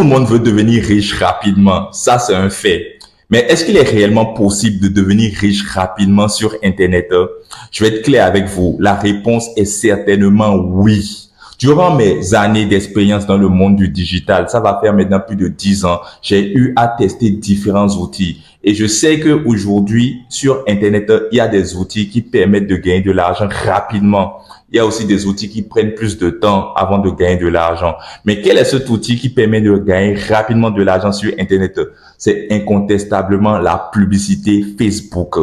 le monde veut devenir riche rapidement. Ça, c'est un fait. Mais est-ce qu'il est réellement possible de devenir riche rapidement sur Internet? Je vais être clair avec vous. La réponse est certainement oui. Durant mes années d'expérience dans le monde du digital, ça va faire maintenant plus de 10 ans, j'ai eu à tester différents outils. Et je sais qu'aujourd'hui, sur Internet, il y a des outils qui permettent de gagner de l'argent rapidement. Il y a aussi des outils qui prennent plus de temps avant de gagner de l'argent. Mais quel est cet outil qui permet de gagner rapidement de l'argent sur Internet? C'est incontestablement la publicité Facebook.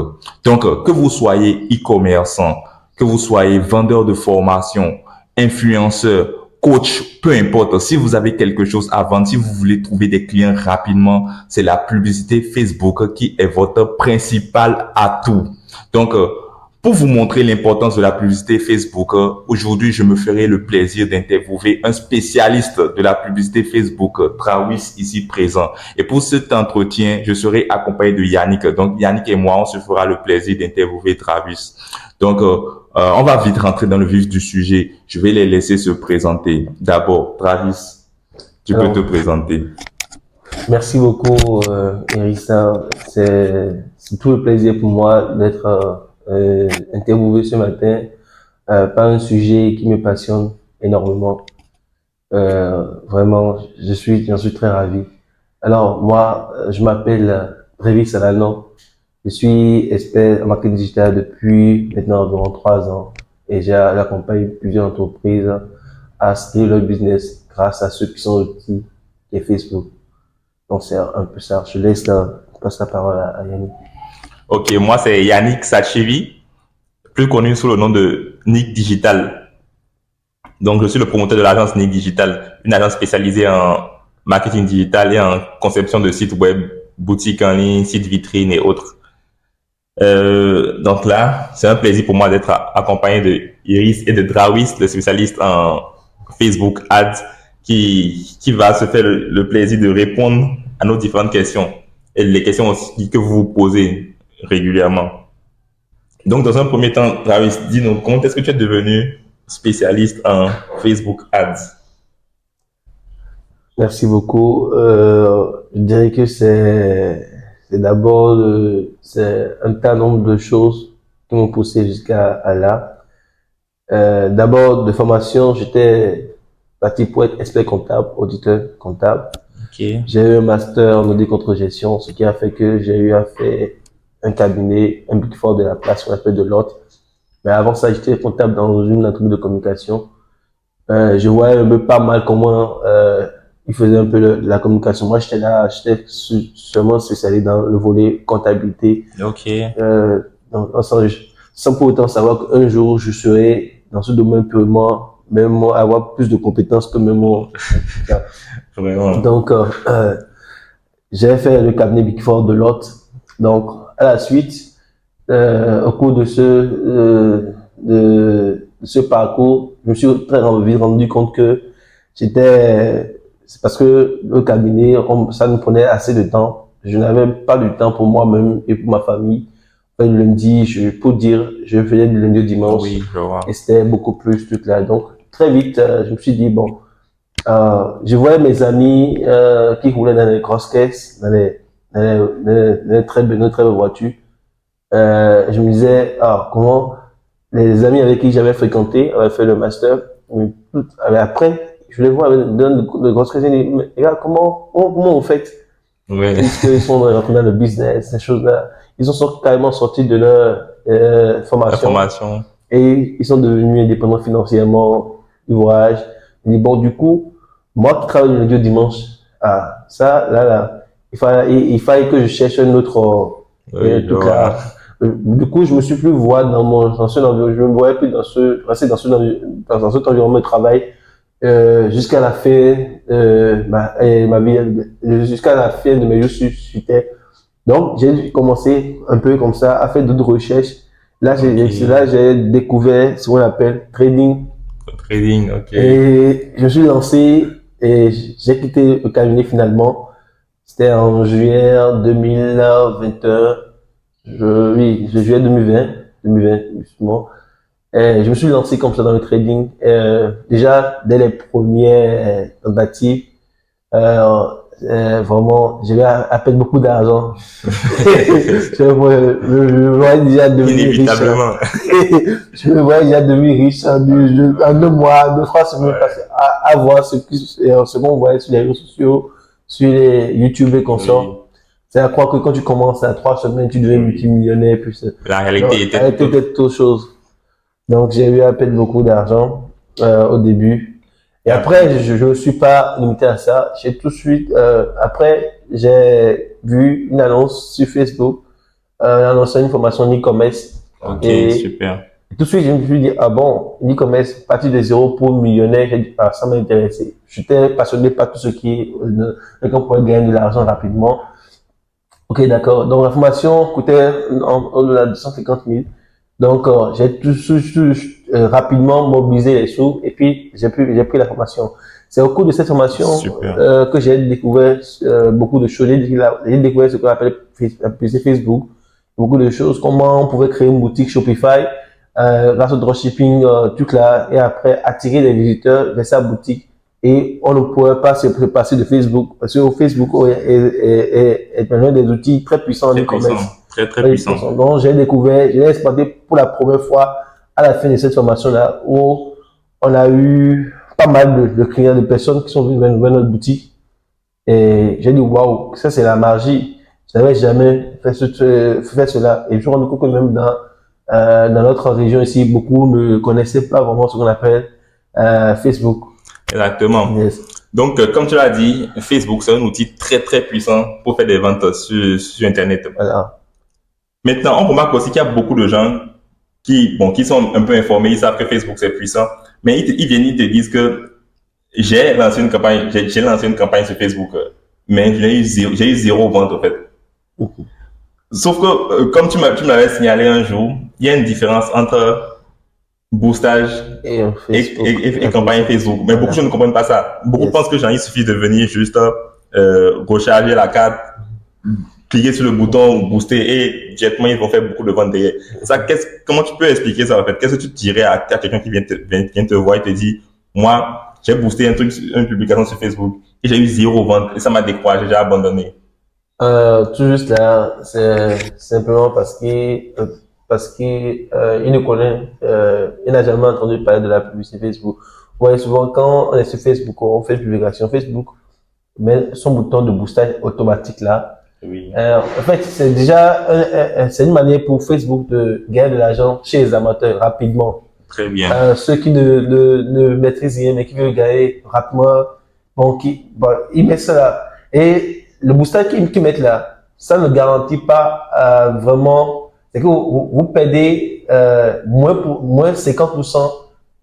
Donc, que vous soyez e-commerçant, que vous soyez vendeur de formation, influenceur, coach, peu importe. Si vous avez quelque chose à vendre, si vous voulez trouver des clients rapidement, c'est la publicité Facebook qui est votre principal atout. Donc, pour vous montrer l'importance de la publicité Facebook, aujourd'hui, je me ferai le plaisir d'interviewer un spécialiste de la publicité Facebook, Travis, ici présent. Et pour cet entretien, je serai accompagné de Yannick. Donc, Yannick et moi, on se fera le plaisir d'interviewer Travis. Donc, on va vite rentrer dans le vif du sujet. Je vais les laisser se présenter. D'abord, Travis, tu peux te présenter. Merci beaucoup, Erissa. C'est tout le plaisir pour moi d'être interviewé ce matin par un sujet qui me passionne énormément. Vraiment, j'en suis très ravi. Alors, moi, je m'appelle Travis Alano. Je suis expert en marketing digital depuis maintenant environ 3 ans et j'accompagne plusieurs entreprises à scaler leur business grâce à ce puissant outil qui est Facebook. Donc, c'est un peu ça. Je passe la parole à Yannick. Ok, moi, c'est Yannick Sachevi, plus connu sous le nom de Nick Digital. Donc, je suis le promoteur de l'agence Nick Digital, une agence spécialisée en marketing digital et en conception de sites web, boutiques en ligne, sites vitrines et autres. Donc là, c'est un plaisir pour moi d'être accompagné de Iris et de Drawis, le spécialiste en Facebook Ads, qui va se faire le plaisir de répondre à nos différentes questions et les questions aussi que vous vous posez régulièrement. Donc, dans un premier temps, Drawis, dis-nous, comment est-ce que tu es devenu spécialiste en Facebook Ads? Merci beaucoup. Je dirais que c'est d'abord c'est un tas nombre de choses qui m'ont poussé jusqu'à là. D'abord, de formation, j'étais parti pour être expert comptable, auditeur comptable. Okay. J'ai eu un master en audit contre gestion, ce qui a fait que j'ai eu à faire un cabinet, un Big Four de la place qu'on appelle de l'autre. Mais avant ça, j'étais comptable dans une entreprise de communication. Je voyais un peu pas mal comment il faisait un peu la communication. Moi, j'étais seulement spécialisé dans le volet comptabilité. Ok. Sans pour autant savoir qu'un jour, je serai dans ce domaine purement, même avoir plus de compétences que même moi. Vraiment. Donc, j'ai fait le cabinet Big Four de l'autre. Donc, à la suite, au cours de ce parcours, je me suis très vite rendu compte que c'est parce que le cabinet, ça nous prenait assez de temps. Je n'avais pas du temps pour moi-même et pour ma famille. Le lundi, je faisais du lundi au dimanche. Oui, je vois. Et c'était beaucoup plus tout là. Donc, très vite, je me suis dit, bon, je voyais mes amis qui roulaient dans les grosses caisses, dans les très belles voitures. Je me disais, comment les amis avec qui j'avais fréquenté avaient fait le master. Mais après, je les vois dans de grosses caisses. Je me dis, mais regarde, comment vous faites? Oui. Puisqu'ils sont rentrés dans le business, ces choses-là. Ils sont carrément sortis de leur formation. Et ils sont devenus indépendants financièrement, ils voyagent. Je dis, bon, du coup, moi qui travaille le lundi au dimanche, ça, là, il fallait que je cherche un autre truc là. Du coup, je me suis plus voir dans ce environnement, je me voyais plus rester dans cet environnement de travail jusqu'à la fin ma vie, jusqu'à la fin de mes jours suitaient. Donc, j'ai commencé un peu comme ça à faire d'autres recherches. Là, j'ai découvert ce qu'on appelle trading. Trading, ok. Et je me suis lancé et j'ai quitté le cabinet finalement. C'était en juillet 2021. Juillet 2020 justement. Et je me suis lancé comme ça dans le trading. Déjà, dès les premières tentatives, Vraiment, j'avais à peine beaucoup d'argent. Je me voyais déjà devenir riche. Inévitablement. Je me voyais déjà devenir riche en 2 mois, 2, 3 semaines, parce à voir ce qu'on voyait sur les réseaux sociaux, sur les YouTube et consorts. Oui. C'est à croire que quand tu commences à 3 semaines, tu deviens multimillionnaire, puis La réalité était autre chose. Donc, j'ai eu à peine beaucoup d'argent, au début. Et après, je ne suis pas limité à ça. J'ai tout de suite, après, j'ai vu une annonce sur Facebook, annonçant une formation en e-commerce. Ok, et super. tout de suite, je me suis dit, ah bon, l'e-commerce, partir de zéro pour millionnaire, j'ai dit, ah, ça m'a intéressé. J'étais passionné par tout ce qui est, qu'on pouvait gagner de l'argent rapidement. Ok, d'accord. Donc, la formation coûtait au-delà de 150 000. Donc, j'ai rapidement mobilisé les sous et puis j'ai pris la formation. C'est au cours de cette formation que j'ai découvert beaucoup de choses. J'ai découvert ce qu'on appelle Facebook, beaucoup de choses, comment on pouvait créer une boutique Shopify grâce au dropshipping, tout là, et après attirer les visiteurs vers sa boutique. Et on ne pourrait pas se passer de Facebook parce que Facebook est un des outils très puissants en e-commerce. Très puissant. Donc, j'ai exploité pour la première fois à la fin de cette formation-là où on a eu pas mal de clients, de personnes qui sont venues vers notre boutique. Et j'ai dit, waouh, ça c'est la magie. Je n'avais jamais fait cela. Et je me suis rendu compte que même dans notre région ici, beaucoup ne connaissaient pas vraiment ce qu'on appelle Facebook. Exactement. Yes. Donc, comme tu l'as dit, Facebook, c'est un outil très puissant pour faire des ventes sur Internet. Voilà. Maintenant, on remarque aussi qu'il y a beaucoup de gens qui sont un peu informés, ils savent que Facebook c'est puissant, mais ils viennent, ils te disent que j'ai lancé une campagne sur Facebook, mais j'ai eu zéro vente en fait. Sauf que, comme tu m'avais signalé un jour, il y a une différence entre boostage et campagne Facebook. Mais beaucoup de gens ne comprennent pas ça. Beaucoup pensent que il suffit de venir juste recharger la carte, cliquer sur le bouton booster et directement ils vont faire beaucoup de ventes derrière. Ça, comment tu peux expliquer ça en fait? Qu'est-ce que tu dirais à quelqu'un qui vient te voir et te dit, moi, j'ai boosté une publication sur Facebook et j'ai eu zéro vente et ça m'a découragé, j'ai abandonné. Tout juste là, c'est simplement parce qu'il ne connaît, il n'a jamais entendu parler de la publicité Facebook. Vous voyez, souvent quand on est sur Facebook, on fait une publication Facebook, mais son bouton de boostage automatique là. Oui. En fait, c'est déjà c'est une manière pour Facebook de gagner de l'argent chez les amateurs rapidement. Très bien. Ceux qui ne maîtrisent rien mais qui veulent gagner rapidement, ils mettent ça là. Et le boostage qu'ils mettent là, ça ne garantit pas vraiment. C'est que vous perdez moins 50%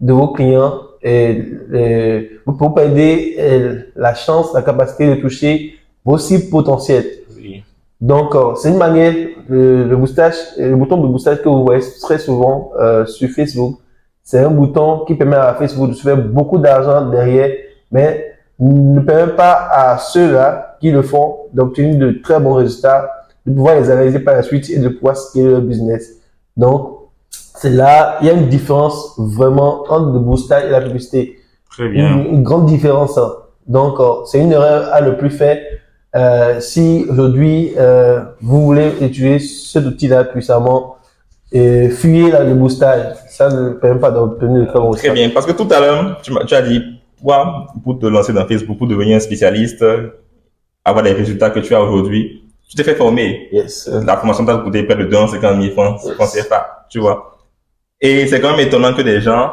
de vos clients et vous perdez la chance, la capacité de toucher vos cibles potentielles. Oui. Donc, c'est une manière, le bouton de boostage que vous voyez très souvent sur Facebook, c'est un bouton qui permet à Facebook de se faire beaucoup d'argent derrière, mais ne permet pas à ceux-là qui le font d'obtenir de très bons résultats, de pouvoir les analyser par la suite et de pouvoir scaler leur business. Donc, c'est là, il y a une différence vraiment entre le boostage et la publicité. Très bien. Une grande différence. Hein. Donc, c'est une erreur à ne plus faire. Si aujourd'hui, vous voulez utiliser cet outil-là puissamment, fuyez le boostage. Ça ne permet pas d'obtenir de très bons résultats. Très bien, parce que tout à l'heure, tu as dit, pour te lancer dans Facebook, pour devenir un spécialiste, avoir les résultats que tu as aujourd'hui, tu t'es fait former. Yes. La formation t'a coûté près de 250 000 francs, CFA, tu vois. Et c'est quand même étonnant que des gens,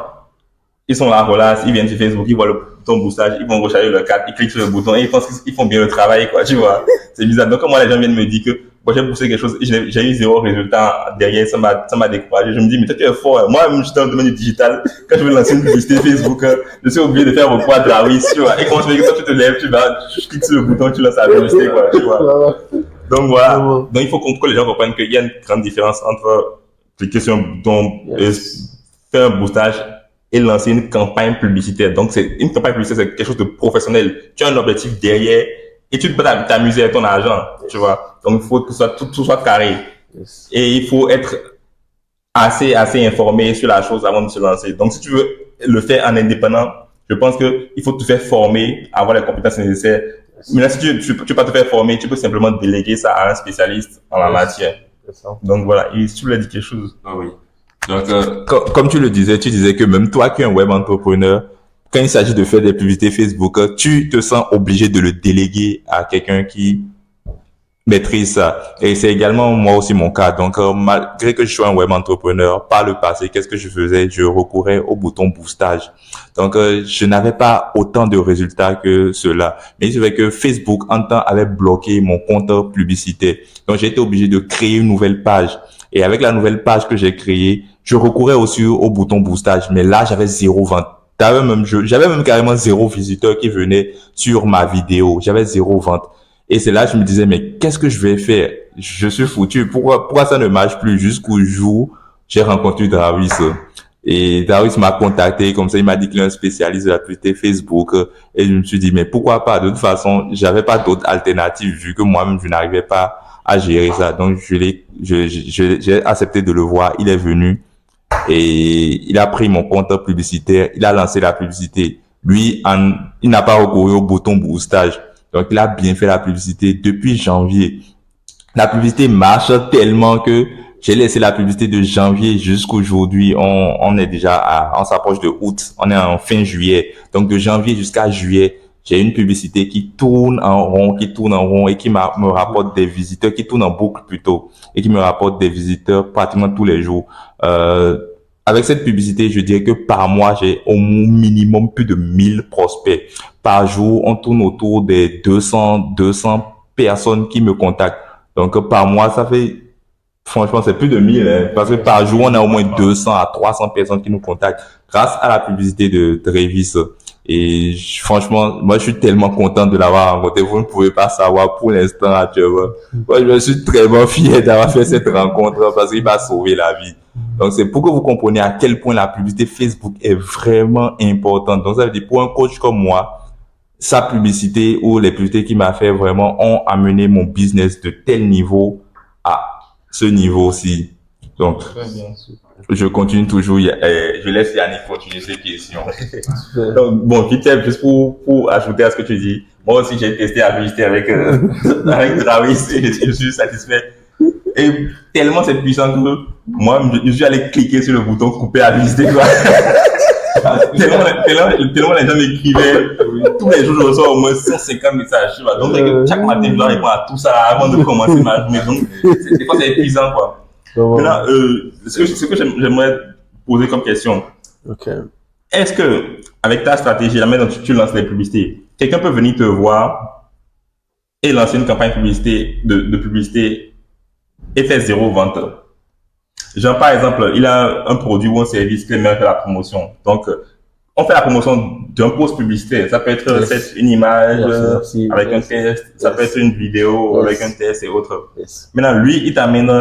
ils sont là, voilà, ils viennent sur Facebook, ils voient le bouton boostage, ils vont recharger leur carte, ils cliquent sur le bouton et ils pensent qu'ils font bien le travail, quoi, tu vois. C'est bizarre. Donc, moi, les gens viennent me dire que, bon, j'ai boosté quelque chose et j'ai eu zéro résultat derrière, ça m'a découragé. Je me dis, mais toi, tu es fort. Moi, je suis dans le domaine du digital. Quand je veux lancer une publicité Facebook, je suis obligé de faire recours à de la riz, tu vois. Et quand je veux que toi, tu te lèves, tu cliques sur le bouton, tu lances la publicité, quoi, tu vois. Donc, voilà. Donc, il faut que les gens comprennent qu'il y a une grande différence entre cliquer sur un bouton, faire un boostage et lancer une campagne publicitaire. Donc, une campagne publicitaire, c'est quelque chose de professionnel. Tu as un objectif derrière et tu peux pas t'amuser avec ton argent, tu vois. Donc, il faut que tout soit carré. Yes. Et il faut être assez informé sur la chose avant de se lancer. Donc, si tu veux le faire en indépendant, je pense que il faut te faire former, avoir les compétences nécessaires, Mais là, si tu peux pas te faire former, tu peux simplement déléguer ça à un spécialiste en la matière. Donc voilà, tu lui as dit quelque chose. Ah oui. Donc, comme tu le disais, tu disais que même toi qui es un web entrepreneur, quand il s'agit de faire des publicités Facebook, tu te sens obligé de le déléguer à quelqu'un qui maîtrise ça. Et c'est également moi aussi mon cas. Donc, malgré que je sois un web entrepreneur, par le passé, qu'est-ce que je faisais? Je recourais au bouton boostage. Donc, je n'avais pas autant de résultats que cela. Mais c'est vrai que Facebook, en temps, avait bloqué mon compte publicitaire. Donc, j'ai été obligé de créer une nouvelle page. Et avec la nouvelle page que j'ai créée, je recourais aussi au bouton boostage. Mais là, j'avais 0 vente. J'avais même carrément 0 visiteur qui venait sur ma vidéo. J'avais 0 vente. Et c'est là que je me disais, mais qu'est-ce que je vais faire? Je suis foutu. Pourquoi ça ne marche plus? Jusqu'au jour, j'ai rencontré Drawis. Et Drawis m'a contacté, comme ça, il m'a dit qu'il est un spécialiste de la publicité Facebook. Et je me suis dit, mais pourquoi pas? De toute façon, j'avais pas d'autre alternative, vu que moi-même, je n'arrivais pas à gérer ça. Donc, j'ai accepté de le voir. Il est venu et il a pris mon compte publicitaire. Il a lancé la publicité. Lui, il n'a pas recouru au bouton boostage. Donc, il a bien fait la publicité depuis janvier. La publicité marche tellement que j'ai laissé la publicité de janvier jusqu'aujourd'hui. On est déjà on s'approche de août. On est en fin juillet. Donc, de janvier jusqu'à juillet, j'ai une publicité qui tourne en rond et qui me rapporte des visiteurs, qui tourne en boucle plutôt, et qui me rapporte des visiteurs pratiquement tous les jours. Avec cette publicité, je dirais que par mois, j'ai au minimum plus de 1000 prospects. Par jour, on tourne autour des 200 personnes qui me contactent. Donc, par mois, ça fait, franchement, c'est plus de 1000, hein, parce que par jour, on a au moins 200 à 300 personnes qui nous contactent grâce à la publicité de Drawis. Et franchement, moi, je suis tellement content de l'avoir rencontré. Vous ne pouvez pas savoir pour l'instant actuellement. Moi, je suis très fier d'avoir fait cette rencontre parce qu'il m'a sauvé la vie. Donc, c'est pour que vous compreniez à quel point la publicité Facebook est vraiment importante. Donc, ça veut dire pour un coach comme moi, sa publicité ou les publicités qu'il m'a fait vraiment ont amené mon business de tel niveau à ce niveau-ci. Donc, je continue toujours. Je laisse Yannick continuer ses questions. Donc, bon, vite fait, juste pour ajouter à ce que tu dis. Moi aussi, j'ai testé la publicité avec Drawis et je suis satisfait. Et tellement c'est puissant que moi, je suis allé cliquer sur le bouton couper la publicité, quoi. tellement les gens m'écrivaient. Tous les jours, je reçois au moins 150 messages. Donc, chaque matin, je dois répondre à tout ça avant de commencer ma journée. Donc, des fois, c'est épuisant, quoi. Maintenant, ce que j'aimerais poser comme question. Okay. Est-ce que, avec ta stratégie, la manière dont tu lances les publicités, quelqu'un peut venir te voir et lancer une campagne de publicité et faire 0 vente? Genre, par exemple, il a un produit ou un service qui aimerait faire la promotion. Donc, on fait la promotion d'un post publicitaire. Ça peut être une image avec un test, ça peut être une vidéo avec un test et autres. Maintenant, lui, il t'amène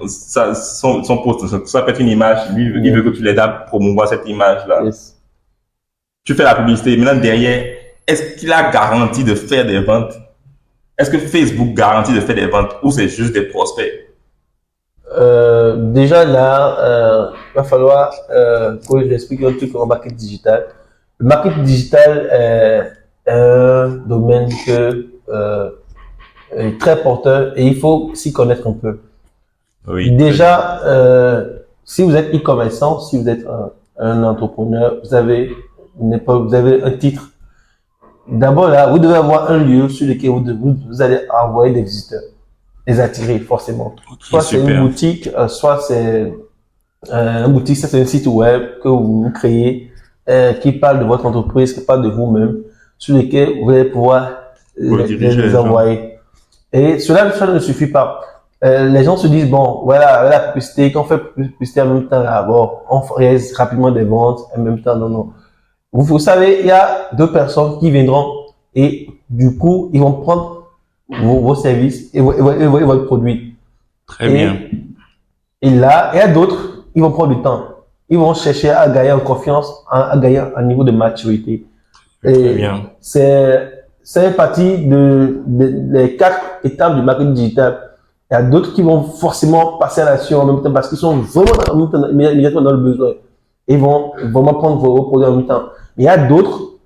son post. Ça peut être une image. Lui, il veut que tu l'aides à promouvoir cette image-là. Tu fais la publicité. Maintenant, derrière, est-ce qu'il a garanti de faire des ventes? Est-ce que Facebook garantit de faire des ventes ou c'est juste des prospects? Déjà là, il va falloir que je l'explique un truc en marketing digital. Le marketing digital est un domaine est très porteur et il faut s'y connaître un peu. Oui. Déjà, si vous êtes e-commerçant, si vous êtes un entrepreneur, vous avez un titre. D'abord là, vous devez avoir un lieu sur lequel vous allez envoyer des visiteurs, les attirer forcément. Soit c'est une boutique, soit c'est une boutique, ça c'est un site web que vous créez qui parle de votre entreprise, qui parle de vous-même, sur lequel vous allez pouvoir les envoyer. Et cela ne suffit pas. Les gens se disent bon, voilà la publicité, quand on fait publicité en même temps là-bas, on réalise rapidement des ventes en même temps. Non. Vous savez, il y a 2 personnes qui viendront et du coup, ils vont prendre vos services et votre produit. Très bien. Et là, il y a d'autres, ils vont prendre du temps. Ils vont chercher à gagner en confiance, à gagner un niveau de maturité. Très bien. C'est une partie des 4 étapes du marketing digital. Il y a d'autres qui vont forcément passer à l'action en même temps parce qu'ils sont vraiment immédiatement dans le besoin. Ils vont vraiment prendre vos produits en même temps. Il y a d'autres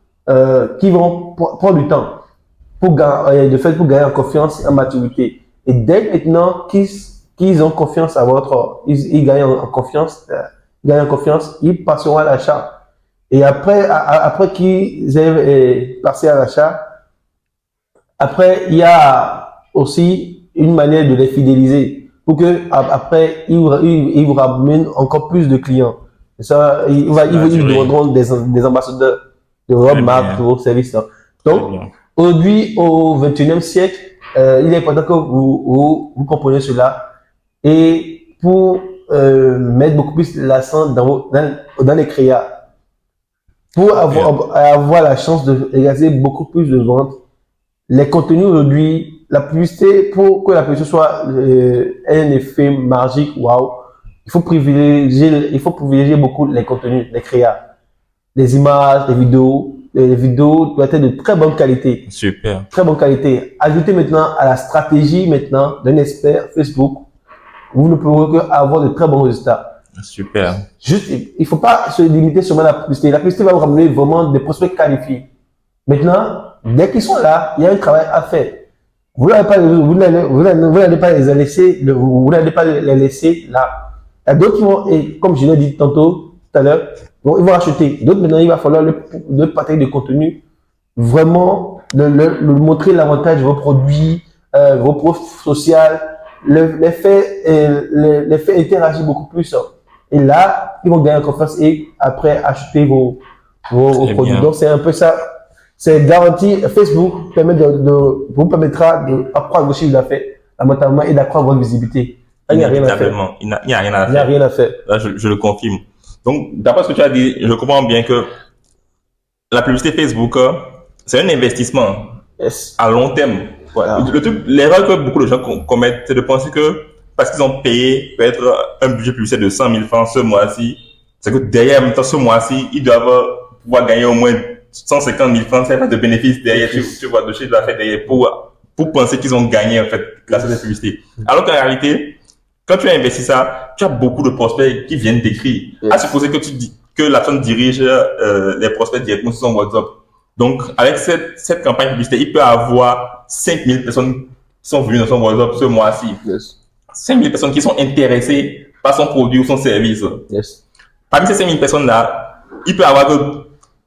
qui vont prendre du temps pour gagner en confiance et en maturité. Et dès maintenant qu'ils ont confiance à ils gagnent en confiance, ils passeront à l'achat. Et après qu'ils aient passé à l'achat, après, il y a aussi une manière de les fidéliser pour que après ils vous ramènent encore plus de clients. Et ça, ils demanderont des ambassadeurs de votre marque, de vos services. Donc, aujourd'hui, au XXIe siècle, il est important que vous compreniez cela et pour mettre beaucoup plus l'accent dans les créas, pour avoir la chance de réaliser beaucoup plus de ventes. Les contenus aujourd'hui, la publicité, pour que la publicité soit un effet magique, waouh, il faut privilégier beaucoup les contenus, les créas, les images, les vidéos. Les vidéos doivent être de très bonne qualité. Super. Très bonne qualité. Ajoutez maintenant à la stratégie maintenant d'un expert Facebook, vous ne pourrez qu'avoir de très bons résultats. Super. Juste, il faut pas se limiter sur la publicité. La publicité va vous ramener vraiment des prospects qualifiés. Maintenant, dès qu'ils sont là, il y a un travail à faire. Vous n'allez pas les laisser là. Il y a d'autres qui vont, et comme je l'ai dit tantôt, tout à l'heure, ils vont acheter. D'autres, maintenant, il va falloir le partager de contenu, vraiment, le montrer l'avantage de vos produits, vos profs sociaux, les faire interagir beaucoup plus. Et là, ils vont gagner en confiance et après acheter vos produits. Donc, c'est un peu ça. C'est garanti. Facebook vous permettra d'accroître vos chiffres d'affaires, notamment, et d'accroître votre visibilité. Il n'y a rien à faire. Il n'y a rien à faire. Là, je le confirme. Donc, d'après ce que tu as dit, je comprends bien que la publicité Facebook, c'est un investissement à long terme. Voilà. L'erreur que beaucoup de gens commettent, c'est de penser que parce qu'ils ont payé peut-être un budget publicitaire de 100 000 francs ce mois-ci, c'est que derrière, en même temps, ce mois-ci, ils doivent pouvoir gagner au moins 150 000 francs, c'est pas de bénéfices derrière, tu vois, de chiffre d'affaires derrière pour penser qu'ils ont gagné, en fait, grâce à cette publicité. Alors qu'en réalité, quand tu as investi ça, tu as beaucoup de prospects qui viennent t'écrire. À supposer que la personne dirige les prospects directement sur son WhatsApp. Donc, avec cette campagne publicitaire, il peut avoir 5000 personnes qui sont venues dans son WhatsApp ce mois-ci. Yes. 5000 personnes qui sont intéressées par son produit ou son service. Yes. Parmi ces 5000 personnes-là, il peut avoir que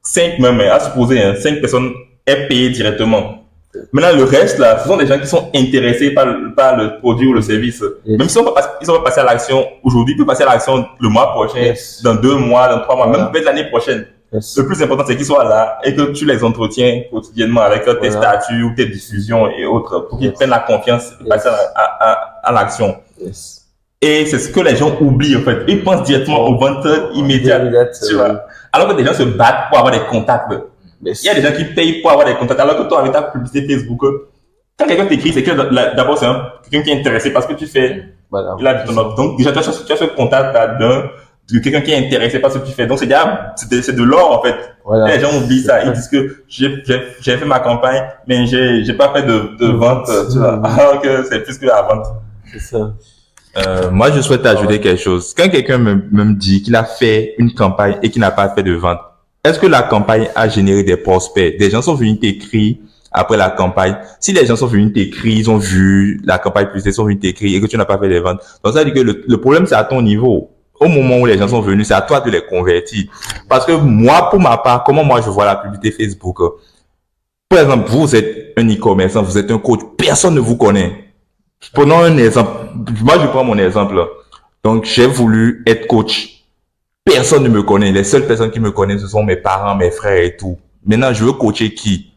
5 même, à supposer, 5 personnes est payées directement. Maintenant, le reste, là, ce sont des gens qui sont intéressés par le produit ou le service. Yes. Même si ils ont passé à l'action aujourd'hui, ils peuvent passer à l'action le mois prochain, yes, dans 2 mois, dans 3 mois, même peut-être l'année prochaine. Yes. Le plus important, c'est qu'ils soient là et que tu les entretiens quotidiennement avec tes statuts ou tes diffusions et autres pour qu'ils prennent la confiance et passent à l'action. Yes. Et c'est ce que les gens oublient, en fait. Ils pensent directement aux ventes immédiates. Tu vois. Alors que des gens se battent pour avoir des contacts. Il y a des gens qui payent pour avoir des contacts. Alors que toi, avec ta publicité Facebook, quand quelqu'un t'écrit, c'est que d'abord, c'est quelqu'un qui est intéressé par ce que tu fais. Voilà. Il a ton offre. Donc, déjà, tu as ce contact de quelqu'un qui est intéressé par ce que tu fais. Donc, c'est de l'or, en fait. Voilà. Et les gens oublient ça. Ils disent que j'ai fait ma campagne, mais j'ai pas fait de vente, tu vois. Alors que c'est plus que la vente. C'est ça. Moi, je souhaite ajouter quelque chose. Quand quelqu'un me dit qu'il a fait une campagne et qu'il n'a pas fait de vente, est-ce que la campagne a généré des prospects? Des gens sont venus t'écrire après la campagne. Si les gens sont venus t'écrire, ils ont vu la campagne publicitaire, ils sont venus t'écrire et que tu n'as pas fait des ventes. Donc, ça veut dire que le problème, c'est à ton niveau. Au moment où les gens sont venus, c'est à toi de les convertir. Parce que moi, pour ma part, comment moi je vois la publicité Facebook? Par exemple, vous êtes un e-commerçant, vous êtes un coach, personne ne vous connaît. Prenons un exemple. Moi, je prends mon exemple. Donc, j'ai voulu être coach. Personne ne me connaît. Les seules personnes qui me connaissent, ce sont mes parents, mes frères et tout. Maintenant, je veux coacher qui?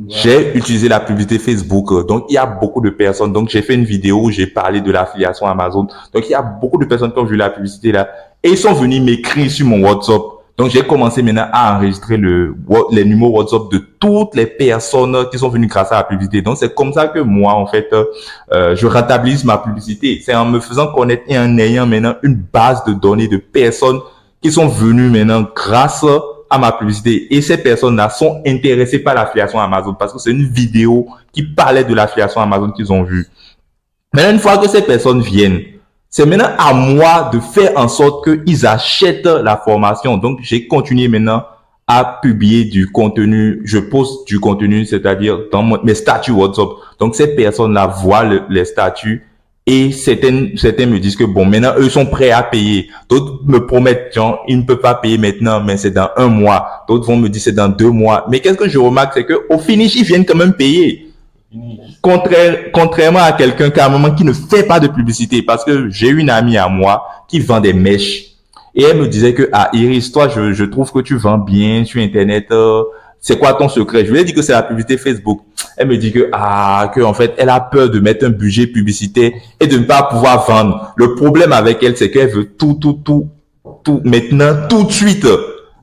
J'ai utilisé la publicité Facebook. Donc, il y a beaucoup de personnes. Donc, j'ai fait une vidéo où j'ai parlé de l'affiliation Amazon. Donc, il y a beaucoup de personnes qui ont vu la publicité là. Et ils sont venus m'écrire sur mon WhatsApp. Donc, j'ai commencé maintenant à enregistrer les numéros WhatsApp de toutes les personnes qui sont venues grâce à la publicité. Donc, c'est comme ça que moi, en fait, je rentabilise ma publicité. C'est en me faisant connaître et en ayant maintenant une base de données de personnes qui sont venues maintenant grâce à ma publicité. Et ces personnes-là sont intéressées par l'affiliation Amazon parce que c'est une vidéo qui parlait de l'affiliation Amazon qu'ils ont vue. Maintenant, une fois que ces personnes viennent, c'est maintenant à moi de faire en sorte qu'ils achètent la formation. Donc, j'ai continué maintenant à publier du contenu, je poste du contenu, c'est-à-dire dans mes statuts WhatsApp. Donc, ces personnes-là voient les statuts et certains me disent que bon, maintenant, eux sont prêts à payer. D'autres me promettent, genre, ils ne peuvent pas payer maintenant, mais c'est dans 1 mois. D'autres vont me dire c'est dans 2 mois. Mais qu'est-ce que je remarque, c'est que au finish, ils viennent quand même payer. Contrairement à quelqu'un carrément qui ne fait pas de publicité, parce que j'ai une amie à moi qui vend des mèches et elle me disait que Iris, toi je trouve que tu vends bien sur internet, c'est quoi ton secret? Je lui ai dit que c'est la publicité Facebook. Elle me dit que en fait elle a peur de mettre un budget publicitaire et de ne pas pouvoir vendre. Le problème avec elle, c'est qu'elle veut tout maintenant, tout de suite.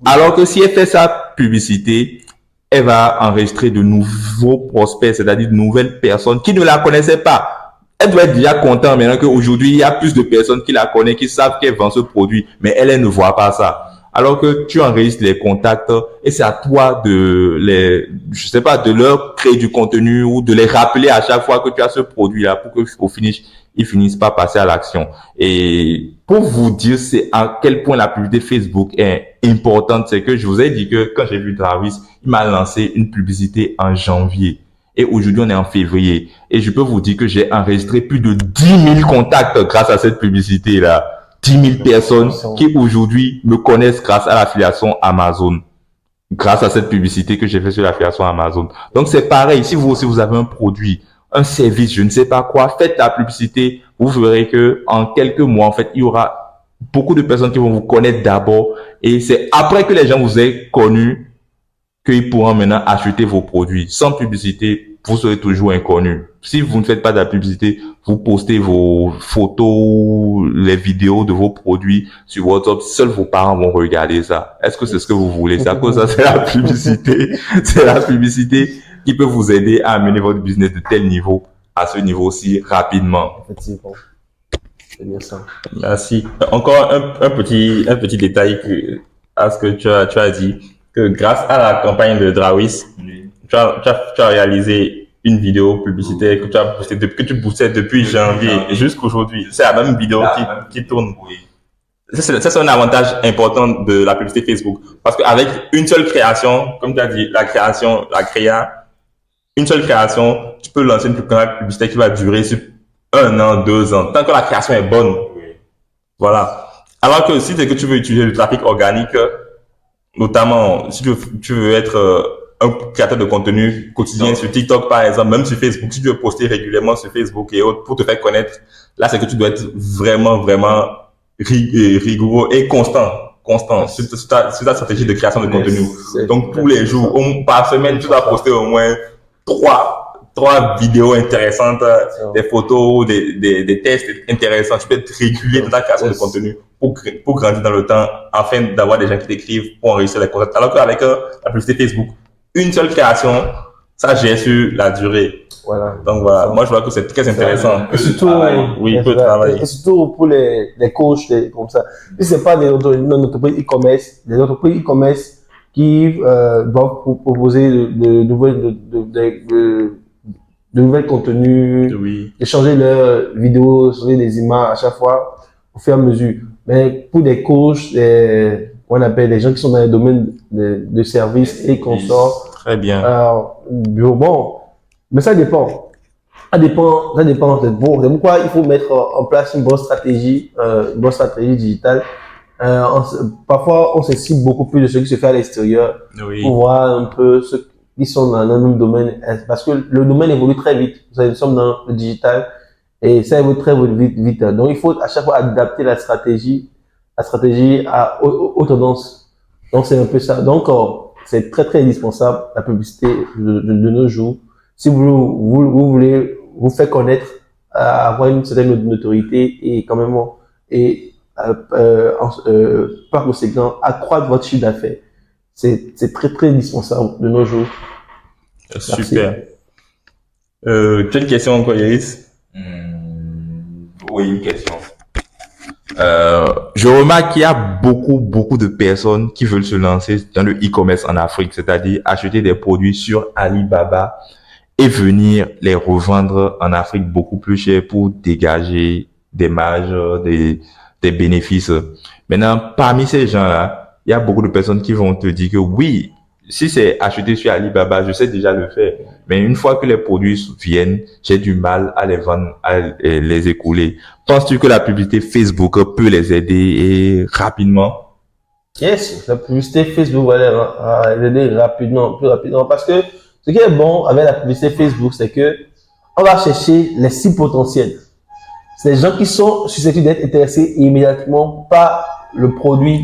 Alors que si elle fait sa publicité, elle va enregistrer de nouveaux prospects, c'est-à-dire de nouvelles personnes qui ne la connaissaient pas. Elle doit être déjà contente maintenant qu'aujourd'hui, il y a plus de personnes qui la connaissent, qui savent qu'elle vend ce produit, mais elle ne voit pas ça. Alors que tu enregistres les contacts et c'est à toi de de leur créer du contenu ou de les rappeler à chaque fois que tu as ce produit-là pour qu'au finish, ils finissent par passer à l'action. Et pour vous dire c'est à quel point la publicité Facebook est importante, c'est que je vous ai dit que quand j'ai vu Travis, il m'a lancé une publicité en janvier. Et aujourd'hui, on est en février. Et je peux vous dire que j'ai enregistré plus de 10 000 contacts grâce à cette publicité-là. 10 000 personnes qui aujourd'hui me connaissent grâce à l'affiliation Amazon. Grâce à cette publicité que j'ai fait sur l'affiliation Amazon. Donc c'est pareil, si vous aussi vous avez un produit, un service, je ne sais pas quoi, faites la publicité, vous verrez que en quelques mois, en fait, il y aura beaucoup de personnes qui vont vous connaître d'abord. Et c'est après que les gens vous aient connu qu'ils pourront maintenant acheter vos produits. Sans publicité, vous serez toujours inconnu. Si vous ne faites pas de la publicité, vous postez vos photos, les vidéos de vos produits sur WhatsApp, seuls vos parents vont regarder ça. Est-ce que c'est ce que vous voulez? C'est à cause de ça, c'est la publicité. C'est la publicité qui peut vous aider à amener votre business de tel niveau à ce niveau-ci rapidement. Effectivement. C'est bien ça. Merci. Encore un petit détail à ce que tu as dit, que grâce à la campagne de Drawis, tu as réalisé une vidéo publicitaire que tu boostais depuis janvier jusqu'aujourd'hui. C'est la même vidéo qui tourne. Oui. Ça, c'est un avantage important de la publicité Facebook. Parce qu'avec une seule création, comme tu as dit, une seule création, tu peux lancer une campagne publicitaire qui va durer sur 1 an, 2 ans, tant que la création est bonne. Oui. Voilà. Alors que si c'est que tu veux utiliser le trafic organique, notamment si tu veux être un créateur de contenu quotidien sur TikTok, par exemple, même sur Facebook, si tu veux poster régulièrement sur Facebook et autres pour te faire connaître, là, c'est que tu dois être vraiment rigoureux et constant sur ta stratégie de création de contenu. Donc, tous les jours, par semaine, tu dois poster au moins 3 vidéos intéressantes, des photos, des tests intéressants. Tu peux être régulier dans ta création de contenu pour grandir dans le temps, afin d'avoir des gens qui t'écrivent pour enregistrer les contacts. Alors qu'avec la publicité Facebook, une seule création, ça gère sur la durée. Voilà. Donc voilà, moi je vois que c'est très intéressant. Et surtout, oui, peut travailler. Et surtout pour les coachs, comme ça. Si c'est pas des entreprises e-commerce, des entreprises e-commerce qui doivent proposer de nouvelles contenus, oui, échanger leurs vidéos, échanger des images à chaque fois, au fur et à mesure. Mais pour des coachs, on appelle des gens qui sont dans les domaines de services et consorts. Très bien. Alors, bon, mais ça dépend. Ça dépend. C'est bon. C'est pourquoi il faut mettre en place une bonne stratégie digitale. Parfois, on se cible beaucoup plus de ce qui se fait à l'extérieur, oui, pour voir un peu ceux qui sont dans le même domaine, parce que le domaine évolue très vite. Nous sommes dans le digital et ça évolue très vite. Donc, il faut à chaque fois adapter la stratégie aux tendances. Donc, c'est un peu ça. Donc, c'est très indispensable, la publicité de nos jours. Si vous voulez vous faire connaître, avoir une certaine notoriété et quand même, par conséquent, accroître votre chiffre d'affaires. C'est très indispensable de nos jours. Super. Tu as une question encore, Iris? Oui, une question. Je remarque qu'il y a beaucoup de personnes qui veulent se lancer dans le e-commerce en Afrique, c'est-à-dire acheter des produits sur Alibaba et venir les revendre en Afrique beaucoup plus cher pour dégager des marges, des bénéfices. Maintenant, parmi ces gens-là, il y a beaucoup de personnes qui vont te dire que oui, si c'est acheté sur Alibaba, je sais déjà le faire. Mais une fois que les produits viennent, j'ai du mal à les vendre, à les écouler. Penses-tu que la publicité Facebook peut les aider et rapidement? Yes, la publicité Facebook va les aider rapidement, plus rapidement. Parce que ce qui est bon avec la publicité Facebook, c'est que on va chercher les cibles potentiels. C'est les gens qui sont susceptibles d'être intéressés immédiatement par le produit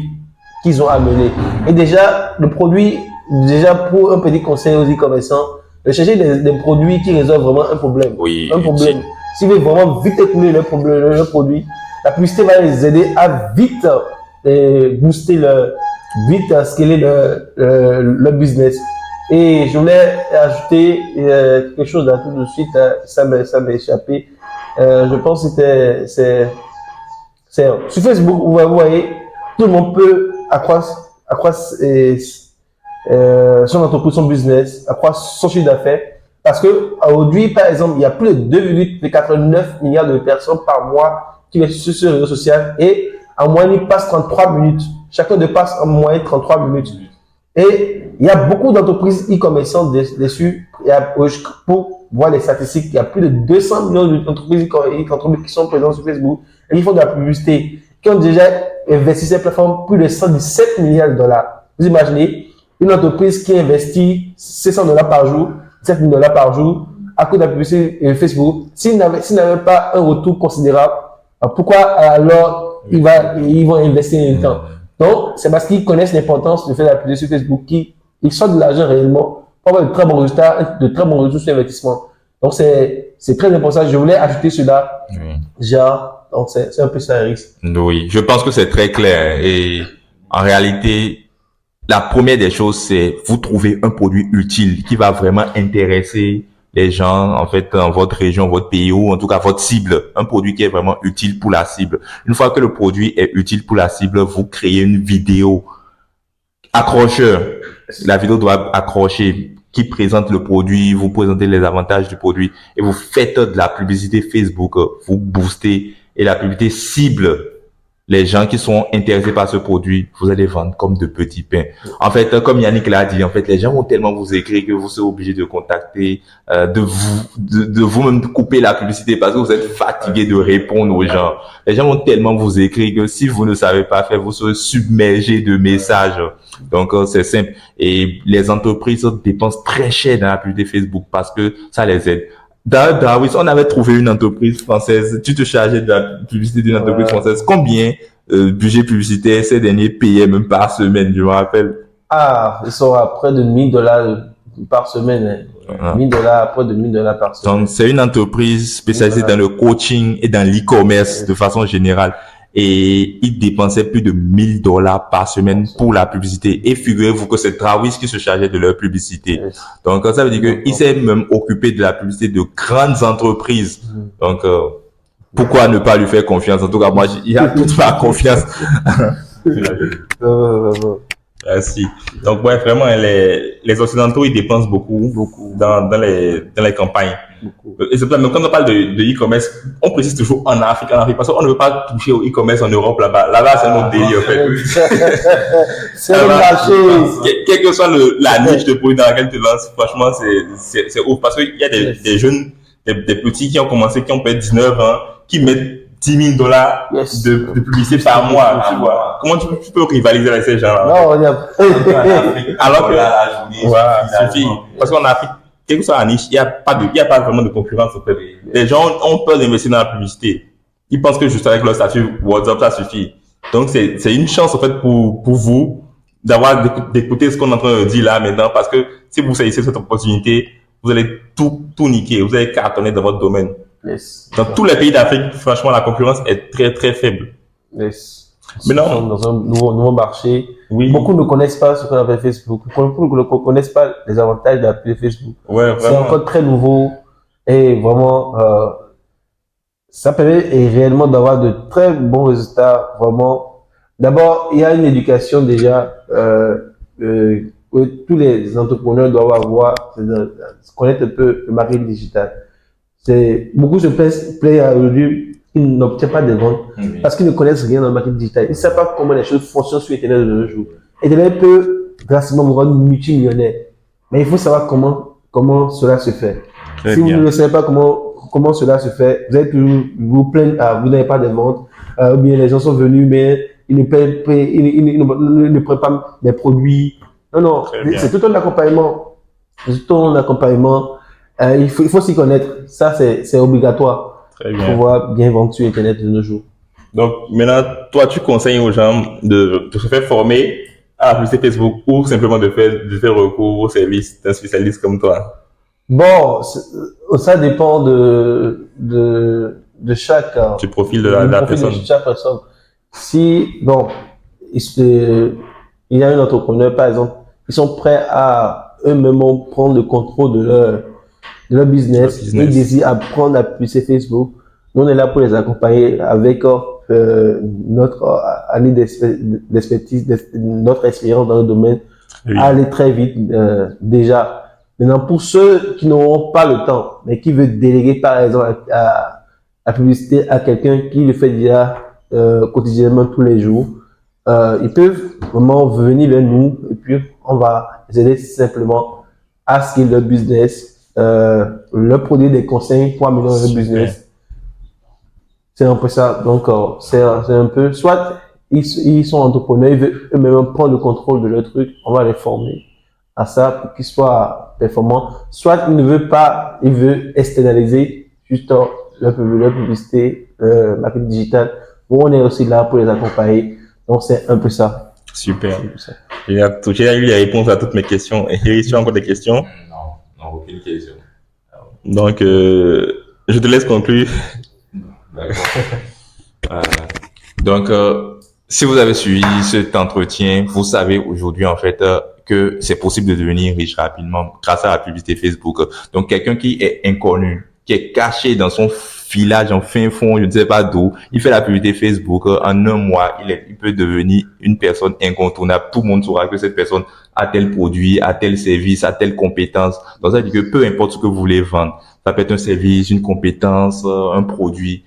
qu'ils ont amené. Et déjà, le produit, déjà pour un petit conseil aux e-commerçants, de chercher des produits qui résolvent vraiment un problème. Oui. Un problème. S'ils veulent vraiment vite écouler le produit, la publicité va les aider à vite booster vite scaler le business. Et je voulais ajouter quelque chose là tout de suite, ça m'est échappé. Je pense que c'est sur Facebook, vous voyez, tout le monde peut accroître son entreprise, son business, accroître son chiffre d'affaires. Parce que aujourd'hui, par exemple, il y a plus de 2,89 milliards de personnes par mois qui sont sur les réseaux sociaux et en moyenne, ils passent 33 minutes. Chacun de passe en moyenne 33 minutes. Et il y a beaucoup d'entreprises e-commerçants dessus. Pour voir les statistiques, il y a plus de 200 millions d'entreprises qui sont présentes sur Facebook et ils font de la publicité, qui ont déjà investi sur ces plateformes plus de 117 milliards de dollars. Vous imaginez une entreprise qui investit 600 dollars par jour, 7 000 dollars par jour à cause de la publicité Facebook. S'ils n'avaient pas un retour considérable, pourquoi alors ils vont investir un temps? Donc, c'est parce qu'ils connaissent l'importance de faire la publicité sur Facebook qu'ils sortent de l'argent réellement pour avoir de très bons résultats, de très bons retours sur investissement. Donc, c'est très important. Je voulais ajouter cela. Genre, donc c'est un peu ça, Eric. Oui, je pense que c'est très clair. Et en réalité, la première des choses, c'est vous trouver un produit utile qui va vraiment intéresser les gens, en fait, dans votre région, votre pays ou en tout cas votre cible. Un produit qui est vraiment utile pour la cible. Une fois que le produit est utile pour la cible, vous créez une vidéo accrocheur. La vidéo doit accrocher, qui présente le produit, vous présentez les avantages du produit et vous faites de la publicité Facebook, vous boostez et la publicité cible les gens qui sont intéressés par ce produit, vous allez vendre comme de petits pains. En fait, comme Yannick l'a dit, en fait, les gens vont tellement vous écrire que vous serez obligé de contacter, de vous-même couper la publicité parce que vous êtes fatigué de répondre aux gens. Les gens vont tellement vous écrire que si vous ne savez pas faire, vous serez submergé de messages. Donc, c'est simple. Et les entreprises dépensent très cher dans la publicité Facebook parce que ça les aide. Darwin, on avait trouvé une entreprise française, tu te chargeais de la publicité d'une entreprise française. Combien budget publicitaire ces derniers payaient même par semaine, je me rappelle? Ah, ils sont à près de 1000 dollars par semaine. 1000 dollars, près de 1000 dollars par semaine. Donc, c'est une entreprise spécialisée dans le coaching et dans l'e-commerce de façon générale. Et ils dépensaient plus de 1000 dollars par semaine pour la publicité. Et figurez-vous que c'est Travis qui se chargeait de leur publicité. Donc, ça veut dire qu'il s'est même occupé de la publicité de grandes entreprises. Donc, pourquoi ne pas lui faire confiance? En tout cas, moi, il y a toute ma confiance. Merci. Donc, ouais, vraiment, les Occidentaux, ils dépensent beaucoup dans les campagnes. Et c'est pour ça, même quand on parle de e-commerce, on précise toujours en Afrique, parce qu'on ne veut pas toucher au e-commerce en Europe là-bas. Là-bas, c'est un autre délire, en fait. C'est le marché. Quelle que soit la niche de produit dans laquelle tu lances, franchement, c'est ouf. Parce qu'il y a des jeunes, des petits qui ont commencé, qui ont peut-être 19 ans, qui mettent 10 000 dollars de publicité par mois, tu vois. Comment tu peux rivaliser avec ces gens-là? Non, on y a... Alors que la journée, voilà, suffit. Parce qu'en Afrique, quelle que soit la niche, il y a pas vraiment de concurrence, en fait. Les gens ont peur d'investir dans la publicité. Ils pensent que juste avec leur statut WhatsApp, ça suffit. Donc, c'est une chance, en fait, pour vous d'écouter ce qu'on est en train de dire là maintenant, parce que si vous saisissez cette opportunité, vous allez tout niquer. Vous allez cartonner dans votre domaine. Yes. Dans tous les pays d'Afrique, franchement, la concurrence est très, très faible. Yes. Mais non. Nous sommes dans un nouveau marché. Oui. Beaucoup ne connaissent pas ce qu'on appelle Facebook. Beaucoup ne connaissent pas les avantages de l'application Facebook. Ouais, c'est vraiment. encore très nouveau et vraiment, ça permet réellement d'avoir de très bons résultats. Vraiment. D'abord, il y a une éducation déjà que tous les entrepreneurs doivent avoir, connaître un peu le marketing digital. Beaucoup se plaignent aujourd'hui, ils n'obtiennent pas de ventes parce qu'ils ne connaissent rien dans le marketing digital. Ils ne savent pas comment les choses fonctionnent sur Internet de nos jours. Internet peut drastiquement vous rendre multimillionnaire. Mais il faut savoir comment cela se fait. Si vous ne savez pas comment cela se fait, vous allez toujours vous plaindre, vous n'avez pas de ventes, ou bien les gens sont venus, mais ils ne prennent pas des produits. Non, c'est tout un accompagnement. C'est tout un accompagnement. Il faut s'y connaître. Ça, c'est obligatoire pour pouvoir bien vendre sur Internet de nos jours. Donc, maintenant, toi, tu conseilles aux gens de se faire former à la publicité Facebook ou simplement de faire recours au service d'un spécialiste comme toi? Bon, ça dépend de chaque... Du profil de la personne. De chaque personne. Si, bon, il y a un entrepreneur, par exemple, ils sont prêts à eux-mêmes prendre le contrôle de leur business. Ils désirent apprendre à publier Facebook. Nous, on est là pour les accompagner avec notre année d'expertise, notre expérience dans le domaine, à aller très vite déjà. Maintenant, pour ceux qui n'auront pas le temps, mais qui veulent déléguer par exemple la publicité à quelqu'un qui le fait déjà quotidiennement tous les jours, ils peuvent vraiment venir vers nous et puis on va les aider simplement à scaler leur business, leur produire des conseils pour améliorer leur business. C'est un peu ça. Donc, c'est un peu, soit ils sont entrepreneurs, ils veulent eux-mêmes prendre le contrôle de leur truc, on va les former à ça pour qu'ils soient performants. Soit ils ne veulent pas, ils veulent externaliser juste leur publicité, marketing digital, où on est aussi là pour les accompagner. Donc, c'est un peu ça. Super. J'ai eu les réponses à toutes mes questions. Et tu as encore des questions? Non, aucune question. Donc, je te laisse conclure. Donc, si vous avez suivi cet entretien, vous savez aujourd'hui en fait que c'est possible de devenir riche rapidement grâce à la publicité Facebook. Donc, quelqu'un qui est inconnu, qui est caché dans son village en fin fond, je ne sais pas d'où, il fait la publicité Facebook, en un mois, il peut devenir une personne incontournable. Tout le monde saura que cette personne a tel produit, a tel service, a telle compétence. Donc, ça veut dire que peu importe ce que vous voulez vendre, ça peut être un service, une compétence, un produit,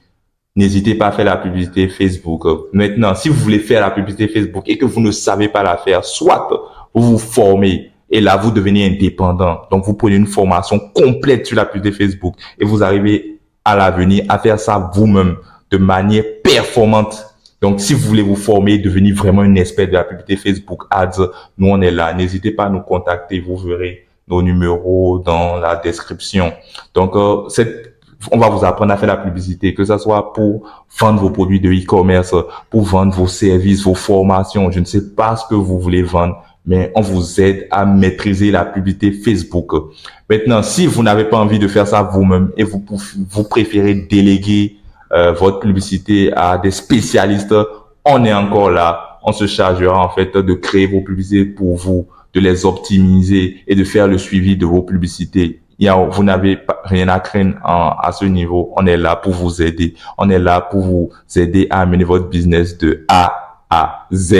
n'hésitez pas à faire la publicité Facebook. Maintenant, si vous voulez faire la publicité Facebook et que vous ne savez pas la faire, soit vous vous formez et là, vous devenez indépendant. Donc, vous prenez une formation complète sur la publicité Facebook et vous arrivez à l'avenir à faire ça vous-même de manière performante. Donc, si vous voulez vous former, devenir vraiment une expert de la publicité Facebook Ads, nous, on est là. N'hésitez pas à nous contacter. Vous verrez nos numéros dans la description. Donc, on va vous apprendre à faire la publicité, que ce soit pour vendre vos produits de e-commerce, pour vendre vos services, vos formations. Je ne sais pas ce que vous voulez vendre, mais on vous aide à maîtriser la publicité Facebook. Maintenant, si vous n'avez pas envie de faire ça vous-même et vous préférez déléguer votre publicité à des spécialistes, on est encore là. On se chargera en fait de créer vos publicités pour vous, de les optimiser et de faire le suivi de vos publicités. Vous n'avez rien à craindre à ce niveau. On est là pour vous aider. On est là pour vous aider à amener votre business de A à Z.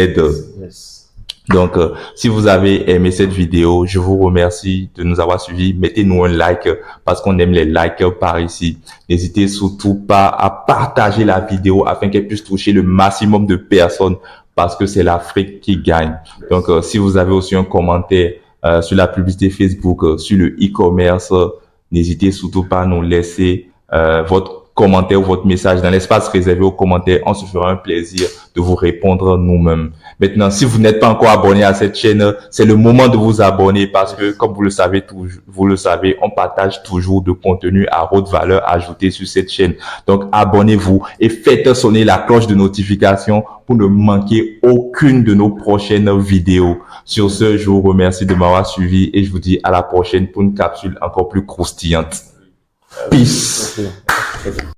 Yes. Donc, si vous avez aimé cette vidéo, je vous remercie de nous avoir suivis. Mettez-nous un like parce qu'on aime les likes par ici. N'hésitez surtout pas à partager la vidéo afin qu'elle puisse toucher le maximum de personnes parce que c'est l'Afrique qui gagne. Donc, si vous avez aussi un commentaire sur la publicité Facebook, sur le e-commerce, n'hésitez surtout pas à nous laisser votre commentaire ou votre message dans l'espace réservé aux commentaires. On se fera un plaisir de vous répondre nous-mêmes. Maintenant, si vous n'êtes pas encore abonné à cette chaîne, c'est le moment de vous abonner parce que, comme vous le savez, on partage toujours de contenu à haute valeur ajoutée sur cette chaîne. Donc, abonnez-vous et faites sonner la cloche de notification pour ne manquer aucune de nos prochaines vidéos. Sur ce, je vous remercie de m'avoir suivi et je vous dis à la prochaine pour une capsule encore plus croustillante. Peace.